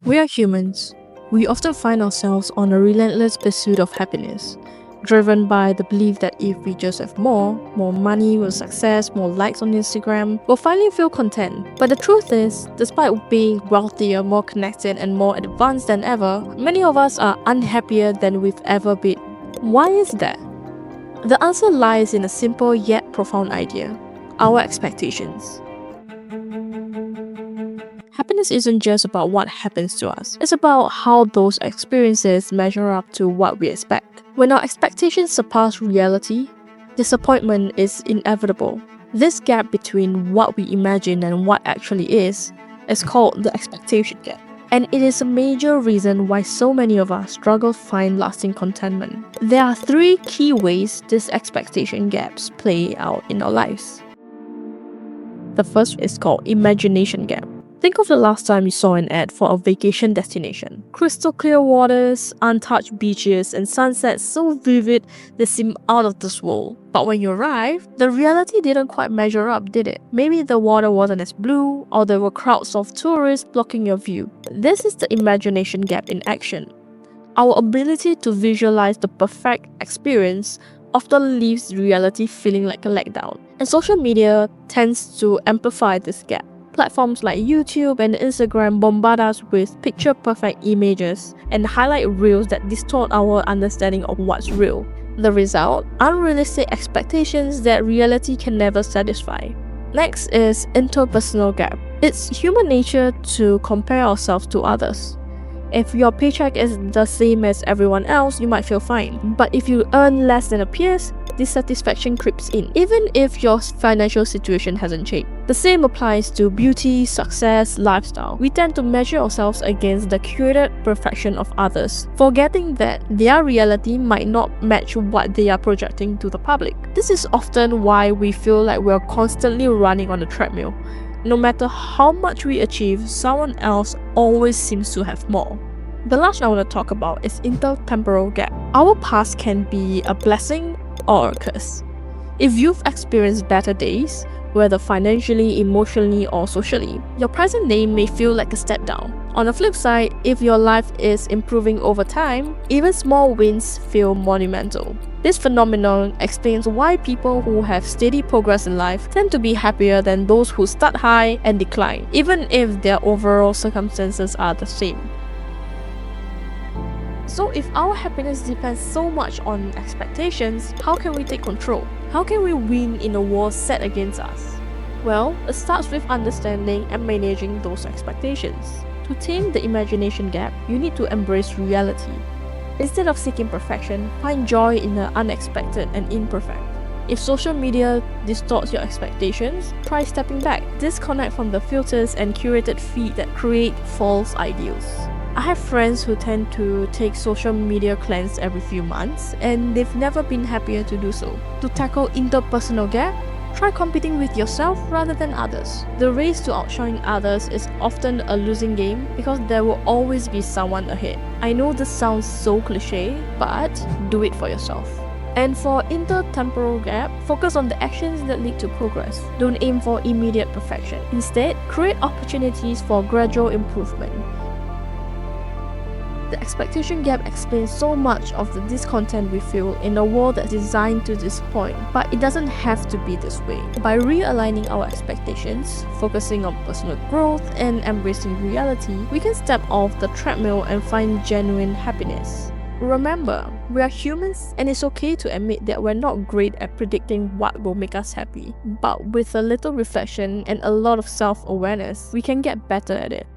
We are humans. We often find ourselves on a relentless pursuit of happiness, driven by the belief that if we just have more money, more success, more likes on Instagram, we'll finally feel content. But the truth is, despite being wealthier, more connected, and more advanced than ever, many of us are unhappier than we've ever been. Why is that? The answer lies in a simple yet profound idea: our expectations. Happiness isn't just about what happens to us, it's about how those experiences measure up to what we expect. When our expectations surpass reality, disappointment is inevitable. This gap between what we imagine and what actually is called the expectation gap. And it is a major reason why so many of us struggle to find lasting contentment. There are three key ways these expectation gaps play out in our lives. The first is called imagination gap. Think of the last time you saw an ad for a vacation destination. Crystal clear waters, untouched beaches, and sunsets so vivid they seem out of this world. But when you arrived, the reality didn't quite measure up, did it? Maybe the water wasn't as blue, or there were crowds of tourists blocking your view. This is the imagination gap in action. Our ability to visualize the perfect experience often leaves reality feeling like a letdown. And social media tends to amplify this gap. Platforms like YouTube and Instagram bombard us with picture-perfect images and highlight reels that distort our understanding of what's real. The result? Unrealistic expectations that reality can never satisfy. Next is interpersonal gap. It's human nature to compare ourselves to others. If your paycheck is the same as everyone else, you might feel fine. But if you earn less than a peers, dissatisfaction creeps in, even if your financial situation hasn't changed. The same applies to beauty, success, lifestyle. We tend to measure ourselves against the curated perfection of others, forgetting that their reality might not match what they are projecting to the public. This is often why we feel like we're constantly running on a treadmill. No matter how much we achieve, someone else always seems to have more. The last I want to talk about is intertemporal gap. Our past can be a blessing or a curse. If you've experienced better days, whether financially, emotionally, or socially, your present day may feel like a step down. On the flip side, if your life is improving over time, even small wins feel monumental. This phenomenon explains why people who have steady progress in life tend to be happier than those who start high and decline, even if their overall circumstances are the same. So if our happiness depends so much on expectations, how can we take control? How can we win in a war set against us? Well, it starts with understanding and managing those expectations. To tame the imagination gap, you need to embrace reality. Instead of seeking perfection, find joy in the unexpected and imperfect. If social media distorts your expectations, try stepping back. Disconnect from the filters and curated feed that create false ideals. I have friends who tend to take social media cleanse every few months, and they've never been happier to do so. To tackle interpersonal gap, try competing with yourself rather than others. The race to outshine others is often a losing game because there will always be someone ahead. I know this sounds so cliche, but do it for yourself. And for intertemporal gap, focus on the actions that lead to progress. Don't aim for immediate perfection. Instead, create opportunities for gradual improvement. The expectation gap explains so much of the discontent we feel in a world that's designed to disappoint, but it doesn't have to be this way. By realigning our expectations, focusing on personal growth, and embracing reality, we can step off the treadmill and find genuine happiness. Remember, we are humans, and it's okay to admit that we're not great at predicting what will make us happy. But with a little reflection and a lot of self-awareness, we can get better at it.